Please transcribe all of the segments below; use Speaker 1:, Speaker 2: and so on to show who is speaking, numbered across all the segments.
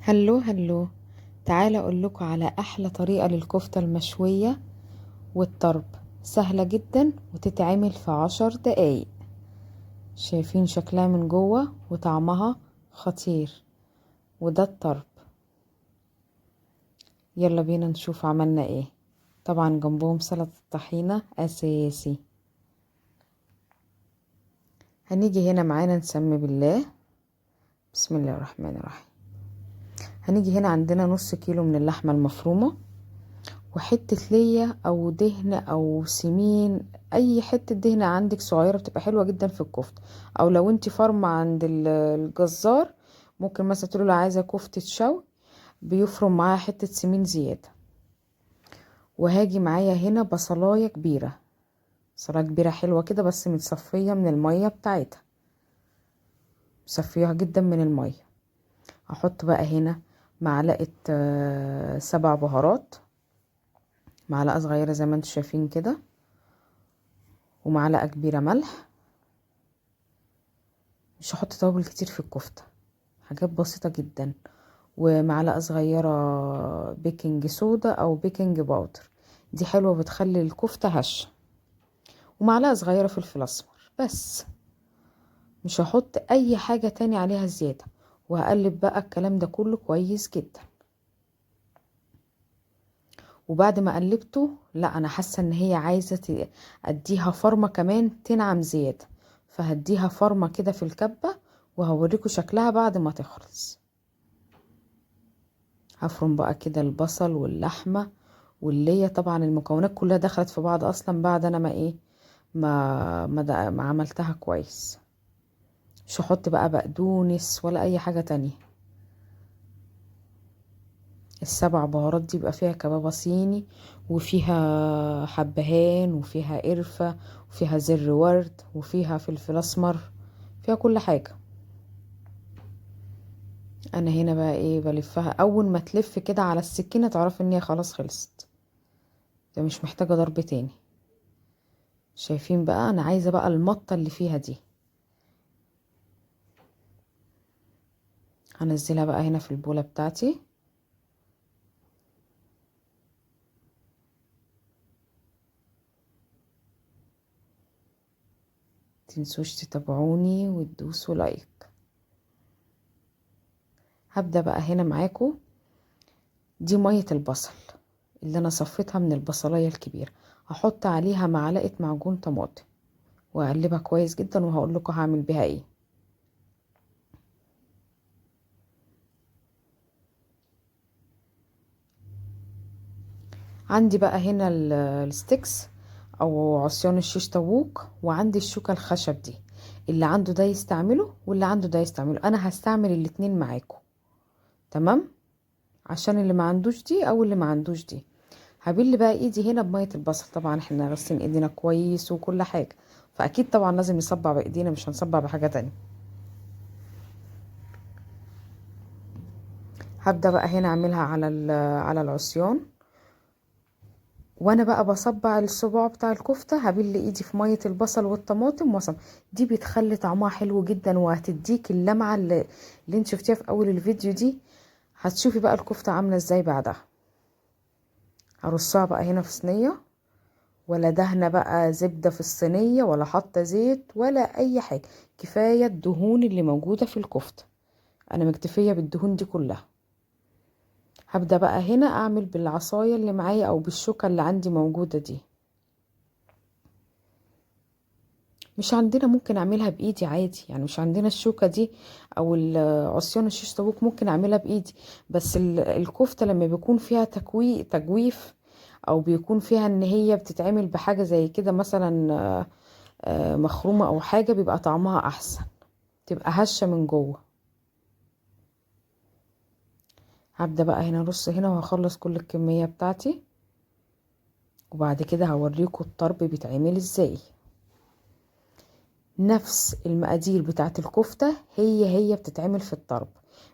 Speaker 1: هلو هلو. تعالى اقول لكم على احلى طريقة للكفتة المشوية والطرب. سهلة جدا وتتعمل في 10 دقايق. شايفين شكلها من جوه وطعمها خطير. وده الطرب. يلا بينا نشوف عملنا ايه. طبعا جنبهم سلطة الطحينة اساسي. هنيجي هنا معانا نسمي بالله. بسم الله الرحمن الرحيم. هنيجي هنا عندنا نص كيلو من اللحمة المفرومة، وحتة ليا او دهن او سمين. اي حتة دهن عندك صغيرة بتبقى حلوة جدا في الكفتة. او لو انت فارمة عند الجزار، ممكن مثلا تقولوا له عايزة كفتة شوي، بيفرم معاها حتة سمين زيادة. وهاجي معايا هنا بصلاية كبيرة، بصلاية كبيرة حلوة كده بس متصفية من المية بتاعتها، مصفيها جدا من المية. هحط بقى هنا معلقة 7 بهارات، معلقة صغيرة زي ما انتوا شايفين كده، ومعلقة كبيرة ملح. مش هحط توابل كتير في الكفتة، حاجات بسيطة جدا. ومعلقة صغيرة بيكنج صودا او بيكنج باودر، دي حلوة بتخلي الكفتة هشة. ومعلقة صغيرة فلفل اسمر بس. مش هحط اي حاجة تاني عليها زيادة. وهقلب بقى الكلام ده كله كويس جدا. وبعد ما قلبته، لا انا حاسة ان هي عايزة اديها فرمة كمان تنعم زيادة، فهديها فرمة كده في الكبة. وهوريكم شكلها بعد ما تخلص. هفرم بقى كده البصل واللحمة واللية. طبعا المكونات كلها دخلت في بعض اصلا بعد انا ما ايه ما عملتها كويس. مش هحط بقى بقدونس ولا اي حاجة تانية. ال7 بهارات دي بيبقى فيها كبابة صيني، وفيها حبهان، وفيها قرفة، وفيها زر ورد، وفيها فلفل اسمر، فيها كل حاجة. انا هنا بقى ايه بلفها. اول ما تلف كده على السكينة تعرف ان هي خلاص خلصت، ده مش محتاجة ضرب تاني. شايفين بقى انا عايزة بقى المطة اللي فيها دي. هنزلها بقى هنا في البولة بتاعتي. متنسوش تتابعوني وتدوسوا لايك. هبدأ بقى هنا معاكم. دي مية البصل اللي انا صفيتها من البصلاية الكبيرة. هحط عليها معلقة معجون طماطم واقلبها كويس جدا، وهقول لكم هعمل بيها ايه. عندي بقى هنا الستيكس او عصيان الشيش طاووق، وعندي الشوكة الخشب دي. اللي عنده ده يستعمله واللي عنده ده يستعمله. انا هستعمل الاتنين معاكم، تمام؟ عشان اللي ما عندوش دي او اللي ما عندوش دي. هبل بقى ايدي هنا بمية البصل. طبعا احنا غاسلين ايدينا كويس وكل حاجة، فاكيد طبعا لازم نصبع بايدينا، مش هنصبع بحاجة تانية. هبدأ بقى هنا اعملها على العصيان. وانا بقى بصبع الصباع بتاع الكفتة، هبل ايدي في مية البصل والطماطم دي بتخلي طعمها حلو جدا، وهتديك اللمعة اللي انت شفتيها في اول الفيديو دي. هتشوفي بقى الكفتة عاملة ازاي بعدها. هرصها بقى هنا في صينية، ولا دهنة بقى زبدة في الصينية، ولا حاطة زيت ولا اي حاجة. كفاية الدهون اللي موجودة في الكفتة، انا مكتفية بالدهون دي كلها. هبدأ بقى هنا اعمل بالعصاية اللي معايا او بالشوكة اللي عندي موجودة دي. مش عندنا ممكن اعملها بايدي عادي، يعني مش عندنا الشوكة دي او عصيان الشيش طاووق، ممكن اعملها بايدي. بس الكفتة لما بيكون فيها تجويف، او بيكون فيها ان هي بتتعمل بحاجة زي كده مثلا مخرومة او حاجة، بيبقى طعمها احسن، تبقى هشة من جوه. هبدأ بقى هنا ارص هنا وهخلص كل الكمية بتاعتي، وبعد كده هوريكم الطرب بيتعمل ازاي. نفس المقادير بتاعت الكفتة هي بتتعمل في الطرب.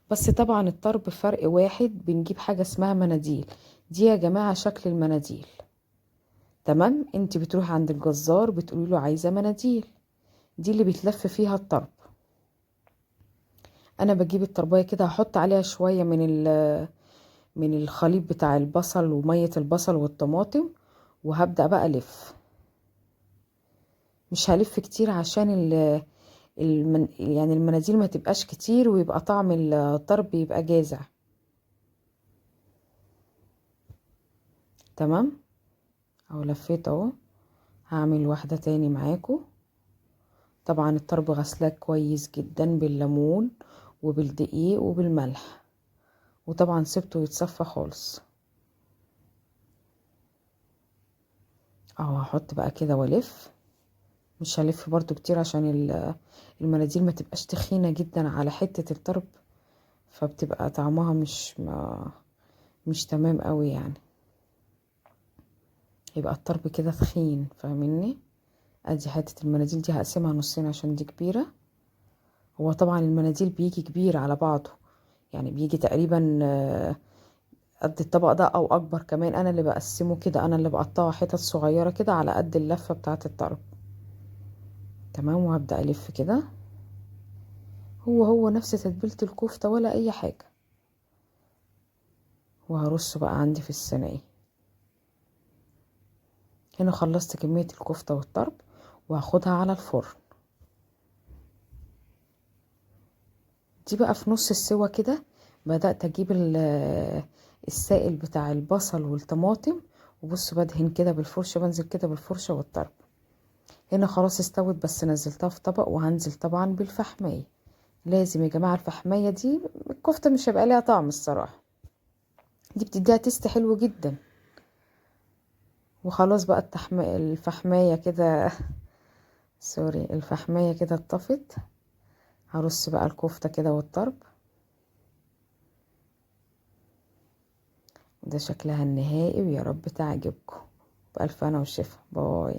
Speaker 1: بس طبعا الطرب فرق واحد، بنجيب حاجة اسمها مناديل. دي يا جماعة شكل المناديل، تمام؟ انت بتروح عند الجزار بتقولي له عايزة مناديل، دي اللي بيتلف فيها الطرب. انا بجيب الطربايه كده، هحط عليها شويه من الخليط بتاع البصل وميه البصل والطماطم، وهبدأ بقى الف. مش هلف كتير عشان يعني المناديل ما تبقاش كتير، ويبقى طعم الطرب يبقى جازع. تمام، اهو لفيت اهو. هعمل واحدة تاني معاكم. طبعا الطرب غسلاه كويس جدا بالليمون وبالدقيق وبالملح، وطبعا سبته يتصفى خالص. اهو هحط بقى كده والف. مش هلف برضو كتير عشان المناديل ما تبقاش تخينة جدا على حتة الطرب، فبتبقى طعمها مش تمام قوي يعني. يبقى الطرب كده تخين، فاهميني؟ ادي حتة المناديل دي هقسمها نصين عشان دي كبيرة. هو طبعا المناديل بيجي كبير على بعضه، يعني بيجي تقريبا قد الطبق ده او اكبر كمان. انا اللي بقسمه كده، انا اللي بقطعه حتت صغيرة كده على قد اللفة بتاعة الطرب. تمام، وهبدأ الف كده. هو نفس تتبيلة الكفتة ولا اي حاجة. وهرصه بقى عندي في الصينية. هنا خلصت كمية الكفتة والطرب، وهاخدها على الفرن. دي بقى في نص السوا كده بدأت اجيب السائل بتاع البصل والطماطم، وبص بدهن كده بالفرشة، بنزل كده بالفرشة والطرب. هنا خلاص استوت، بس نزلتها في طبق، وهنزل طبعا بالفحمية. لازم يا جماعة الفحمية دي، الكفتة مش هيبقى ليها طعم الصراحة، دي بتديها تيست حلو جدا. وخلاص بقى الفحمية كده سوري، الفحمية كده اتطفت. هرص بقى الكفتة كده والطرب. ده شكلها النهائي، ويا رب تعجبكم. بألف هنا وشفا. باي.